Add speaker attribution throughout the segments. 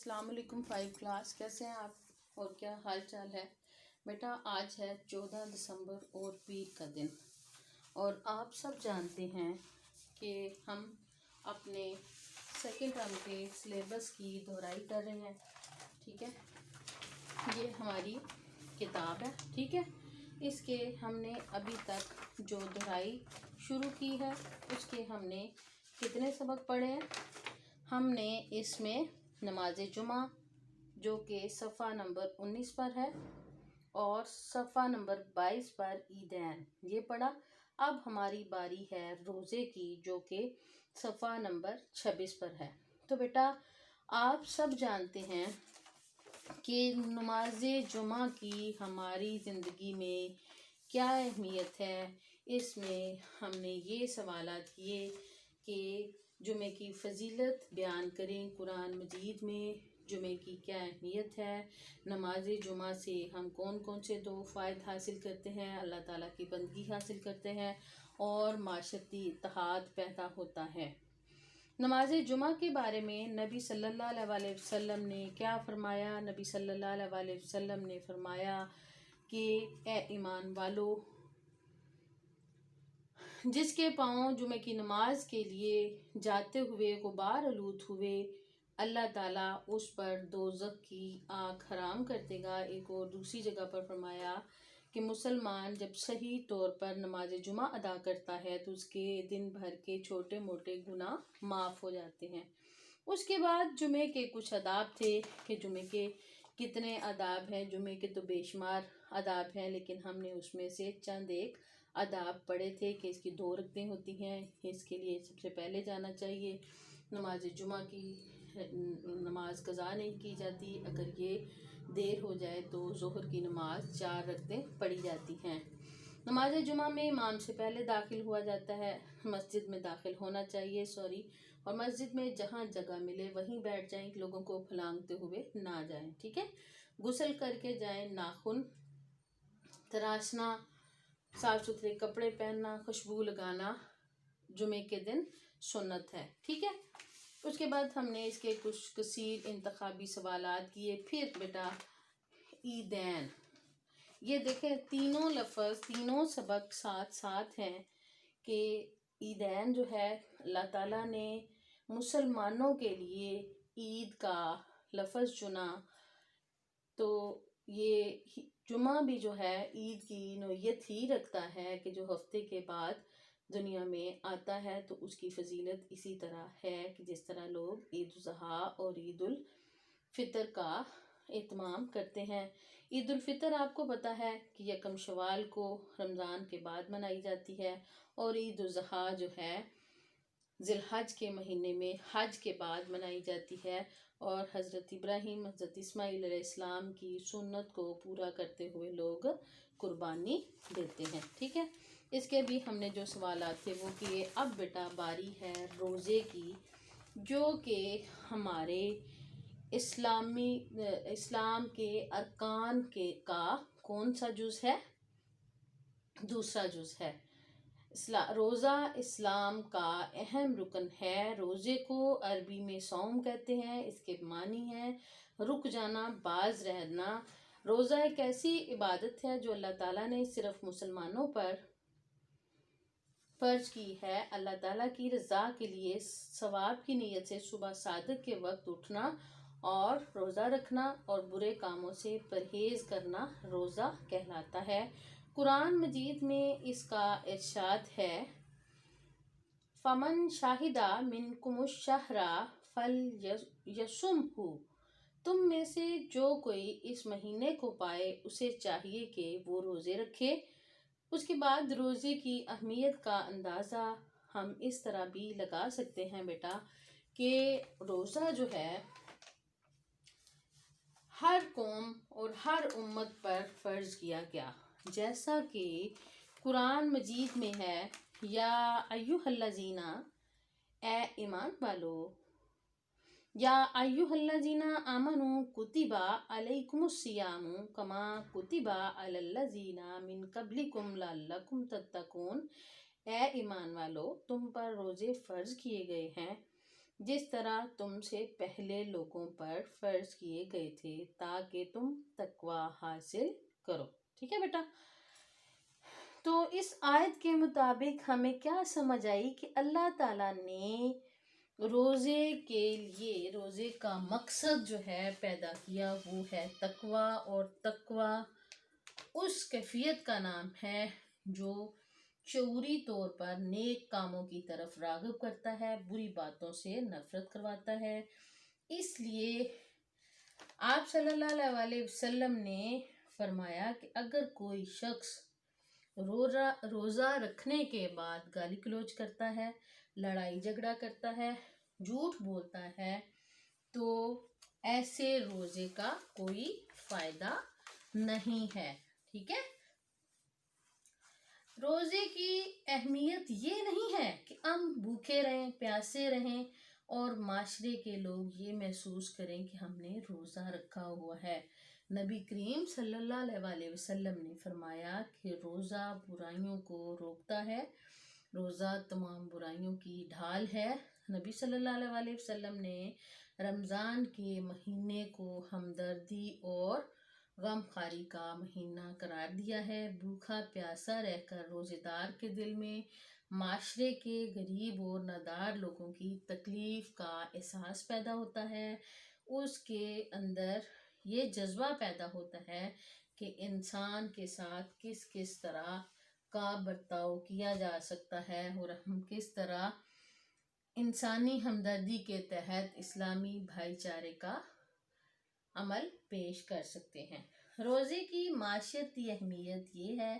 Speaker 1: السلام علیکم 5 کلاس، کیسے ہیں آپ اور کیا حال چال ہے بیٹا؟ آج ہے 14 دسمبر اور پیر کا دن، اور آپ سب جانتے ہیں کہ ہم اپنے سیکنڈ ٹرم کے سلیبس کی دہرائی کر رہے ہیں، ٹھیک ہے؟ یہ ہماری کتاب ہے، ٹھیک ہے؟ اس کے ہم نے ابھی تک جو دہرائی شروع کی ہے اس کے ہم نے کتنے سبق پڑھے ہیں؟ ہم نے اس میں نماز جمعہ جو کہ صفحہ نمبر 19 پر ہے اور صفحہ نمبر 22 پر عیدین یہ پڑھا۔ اب ہماری باری ہے روزے کی جو کہ صفحہ نمبر 26 پر ہے۔ تو بیٹا آپ سب جانتے ہیں کہ نماز جمعہ کی ہماری زندگی میں کیا اہمیت ہے۔ اس میں ہم نے یہ سوالات کیے کہ جمعے کی فضیلت بیان کریں، قرآن مجید میں جمعے کی کیا اہمیت ہے، نماز جمعہ سے ہم کون کون سے دو فائد حاصل کرتے ہیں، اللہ تعالیٰ کی بندگی حاصل کرتے ہیں اور معاشرتی اتحاد پیدا ہوتا ہے۔ نماز جمعہ کے بارے میں نبی صلی اللہ علیہ وسلم نے کیا فرمایا؟ نبی صلی اللہ علیہ وسلم نے فرمایا کہ اے ایمان والو، جس کے پاؤں جمعے کی نماز کے لیے جاتے ہوئے غبار آلود ہوئے، اللہ تعالیٰ اس پر دوزخ کی آگ حرام کر دے گا۔ ایک اور دوسری جگہ پر فرمایا کہ مسلمان جب صحیح طور پر نماز جمعہ ادا کرتا ہے تو اس کے دن بھر کے چھوٹے موٹے گناہ معاف ہو جاتے ہیں۔ اس کے بعد جمعے کے کچھ آداب تھے کہ جمعے کے کتنے آداب ہیں۔ جمعے کے تو بے شمار آداب ہیں، لیکن ہم نے اس میں سے چند ایک آداب پڑھے تھے کہ اس کی 2 رکعتیں ہوتی ہیں۔ اس کے لیے سب سے پہلے جانا چاہیے، نماز جمعہ کی نماز قضا نہیں کی جاتی، اگر یہ دیر ہو جائے تو ظہر کی نماز 4 رکعتیں پڑھی جاتی ہیں۔ نماز جمعہ میں امام سے پہلے داخل ہوا جاتا ہے، مسجد میں داخل ہونا چاہیے اور مسجد میں جہاں جگہ ملے وہیں بیٹھ جائیں، لوگوں کو پھلانگتے ہوئے نہ جائیں، ٹھیک ہے؟ غسل کر کے جائیں، ناخن تراشنا، صاف ستھرے کپڑے پہننا، خوشبو لگانا جمعے کے دن سنت ہے، ٹھیک ہے؟ اس کے بعد ہم نے اس کے کچھ کثیر انتخابی سوالات کیے۔ پھر بیٹا عیدین، یہ دیکھیں تینوں لفظ تینوں سبق ساتھ ساتھ ہیں کہ عیدین جو ہے اللہ تعالیٰ نے مسلمانوں کے لیے عید کا لفظ چنا، تو یہ جمعہ بھی جو ہے عید کی نوعیت ہی رکھتا ہے کہ جو ہفتے کے بعد دنیا میں آتا ہے، تو اس کی فضیلت اسی طرح ہے کہ جس طرح لوگ عید الاضحیٰ اور عید الفطر کا اہتمام کرتے ہیں۔ عید الفطر آپ کو پتہ ہے کہ 1 شوال کو رمضان کے بعد منائی جاتی ہے، اور عید الاضحیٰ جو ہے ذی الحج کے مہینے میں حج کے بعد منائی جاتی ہے، اور حضرت ابراہیم حضرت اسماعیل علیہ السلام کی سنت کو پورا کرتے ہوئے لوگ قربانی دیتے ہیں، ٹھیک ہے؟ اس کے بھی ہم نے جو سوالات تھے وہ کیے۔ اب بیٹا باری ہے روزے کی، جو کہ ہمارے اسلام کے ارکان کا کون سا جز ہے؟ دوسرا جز ہے۔ روزہ اسلام کا اہم رکن ہے۔ روزے کو عربی میں صوم کہتے ہیں، اس کے معنی ہے رک جانا، باز رہنا۔ روزہ ایک ایسی عبادت ہے جو اللہ تعالیٰ نے صرف مسلمانوں پر فرض کی ہے۔ اللہ تعالیٰ کی رضا کے لیے ثواب کی نیت سے صبح صادق کے وقت اٹھنا اور روزہ رکھنا اور برے کاموں سے پرہیز کرنا روزہ کہلاتا ہے۔ قرآن مجید میں اس کا ارشاد ہے، فَمَن شَهِدَ مِنْكُمُ الشَّهْرَ فَلْيَصُمْهُ، تم میں سے جو کوئی اس مہینے کو پائے اسے چاہیے کہ وہ روزے رکھے۔ اس کے بعد روزے کی اہمیت کا اندازہ ہم اس طرح بھی لگا سکتے ہیں بیٹا کہ روزہ جو ہے ہر قوم اور ہر امت پر فرض کیا گیا، جیسا کہ قرآن مجید میں ہے، یا ایھا الذین، اے ایمان والو، یا ایھا الذین آمنوا کتب علیکم الصیام کما کتب علی الذین من قبلکم لعلکم تتقون، اے ایمان والو تم پر روزے فرض کیے گئے ہیں جس طرح تم سے پہلے لوگوں پر فرض کیے گئے تھے تاکہ تم تقوی حاصل کرو. ٹھیک ہے بیٹا. تو اس آیت کے مطابق ہمیں کیا سمجھ آئی کہ اللہ تعالیٰ نے روزے کے لیے روزے کا مقصد جو ہے پیدا کیا وہ ہے تقوی، اور تقوی اس کیفیت کا نام ہے جو شعوری طور پر نیک کاموں کی طرف راغب کرتا ہے، بری باتوں سے نفرت کرواتا ہے. اس لیے آپ صلی اللہ علیہ وسلم نے فرمایا کہ اگر کوئی شخص روزہ رکھنے کے بعد گالی گلوچ کرتا ہے، لڑائی جھگڑا کرتا ہے، جھوٹ بولتا ہے، تو ایسے روزے کا کوئی فائدہ نہیں ہے. ٹھیک ہے. روزے کی اہمیت یہ نہیں ہے کہ ہم بھوکے رہیں، پیاسے رہیں اور معاشرے کے لوگ یہ محسوس کریں کہ ہم نے روزہ رکھا ہوا ہے. نبی کریم صلی اللہ علیہ وسلم نے فرمایا کہ روزہ برائیوں کو روکتا ہے، روزہ تمام برائیوں کی ڈھال ہے. نبی صلی اللہ علیہ وسلم نے رمضان کے مہینے کو ہمدردی اور غم خاری کا مہینہ قرار دیا ہے. بھوکا پیاسا رہ کر روزے دار کے دل میں معاشرے کے غریب اور نادار لوگوں کی تکلیف کا احساس پیدا ہوتا ہے. اس کے اندر یہ جذبہ پیدا ہوتا ہے کہ انسان کے ساتھ کس کس طرح کا برتاؤ کیا جا سکتا ہے اور ہم کس طرح انسانی ہمدردی کے تحت اسلامی بھائی چارے کا عمل پیش کر سکتے ہیں. روزے کی معاشرتی اہمیت یہ ہے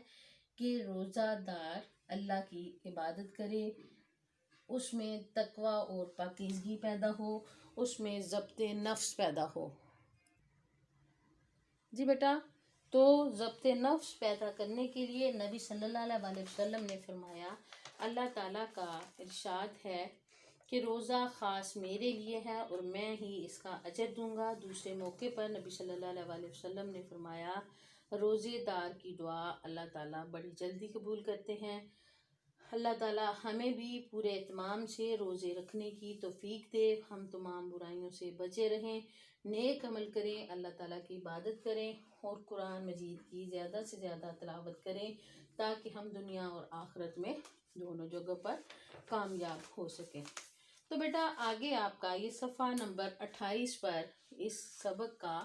Speaker 1: کہ روزہ دار اللہ کی عبادت کرے، اس میں تقوی اور پاکیزگی پیدا ہو، اس میں ضبط نفس پیدا ہو. جی بیٹا. تو ضبط نفس پیدا کرنے کے لیے نبی صلی اللہ علیہ وسلم نے فرمایا، اللہ تعالیٰ کا ارشاد ہے کہ روزہ خاص میرے لیے ہے اور میں ہی اس کا اجر دوں گا. دوسرے موقع پر نبی صلی اللہ علیہ وسلم نے فرمایا، روزے دار کی دعا اللہ تعالیٰ بڑی جلدی قبول کرتے ہیں. اللہ تعالیٰ ہمیں بھی پورے اہتمام سے روزے رکھنے کی توفیق دے، ہم تمام برائیوں سے بچے رہیں، نیک عمل کریں، اللہ تعالیٰ کی عبادت کریں اور قرآن مجید کی زیادہ سے زیادہ تلاوت کریں تاکہ ہم دنیا اور آخرت میں دونوں جگہ پر کامیاب ہو سکیں. تو بیٹا آگے آپ کا یہ صفحہ نمبر 28 پر اس سبق کا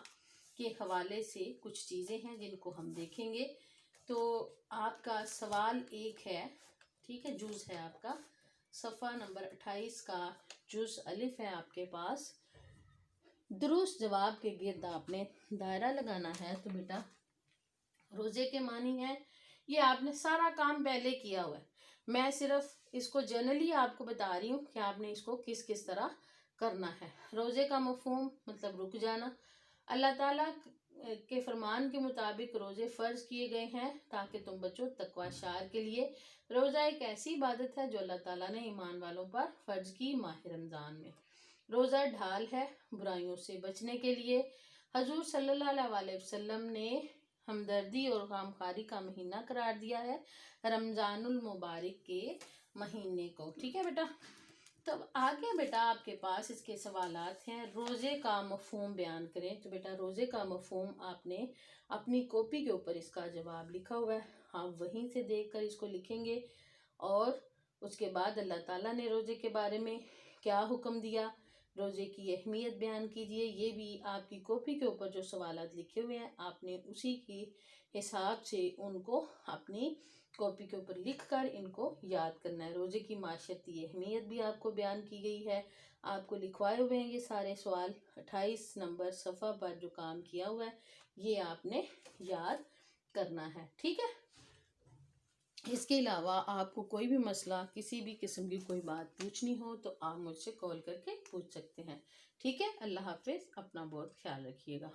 Speaker 1: کے حوالے سے کچھ چیزیں ہیں جن کو ہم دیکھیں گے. تو آپ کا سوال 1 ہے، ٹھیک ہے، جز ہے آپ کا صفحہ نمبر 28 کا جز الف ہے آپ کے پاس. درست جواب کے گرد آپ نے دائرہ لگانا ہے. تو بیٹا روزے کے معنی ہے، یہ آپ نے سارا کام پہلے کیا ہوا ہے، میں صرف اس کو جنرلی آپ کو بتا رہی ہوں کہ آپ نے اس کو کس کس طرح کرنا ہے. روزے کا مفہوم مطلب رک جانا. اللہ تعالیٰ کے فرمان کے مطابق روزے فرض کیے گئے ہیں تاکہ تم بچو تقوی شعار کے لیے. روزہ ایک ایسی عبادت ہے جو اللہ تعالیٰ نے ایمان والوں پر فرض کی ماہ رمضان میں. روزہ ڈھال ہے برائیوں سے بچنے کے لیے. حضور صلی اللہ علیہ وسلم نے ہمدردی اور غم خاری کا مہینہ قرار دیا ہے رمضان المبارک کے مہینے کو. ٹھیک ہے بیٹا. تب آگے بیٹا آپ کے پاس اس کے سوالات ہیں. روزے کا مفہوم بیان کریں. تو بیٹا روزے کا مفہوم آپ نے اپنی کاپی کے اوپر اس کا جواب لکھا ہوا ہے، آپ وہیں سے دیکھ کر اس کو لکھیں گے. اور اس کے بعد اللہ تعالیٰ نے روزے کے بارے میں کیا حکم دیا، روزے کی اہمیت بیان کیجیے. یہ بھی آپ کی کاپی کے اوپر جو سوالات لکھے ہوئے ہیں آپ نے اسی کی حساب سے ان کو اپنی کاپی کے اوپر لکھ کر ان کو یاد کرنا ہے. روزے کی معاشرتی اہمیت بھی آپ کو بیان کی گئی ہے. آپ کو لکھوائے ہوئے ہیں یہ سارے سوال. 28 نمبر صفحہ پر جو کام کیا ہوا ہے یہ آپ نے یاد کرنا ہے. ٹھیک ہے. اس کے علاوہ آپ کو کوئی بھی مسئلہ، کسی بھی قسم کی کوئی بات پوچھنی ہو تو آپ مجھ سے کال کر کے پوچھ سکتے ہیں. ٹھیک ہے. اللہ حافظ. اپنا بہت خیال رکھیے گا.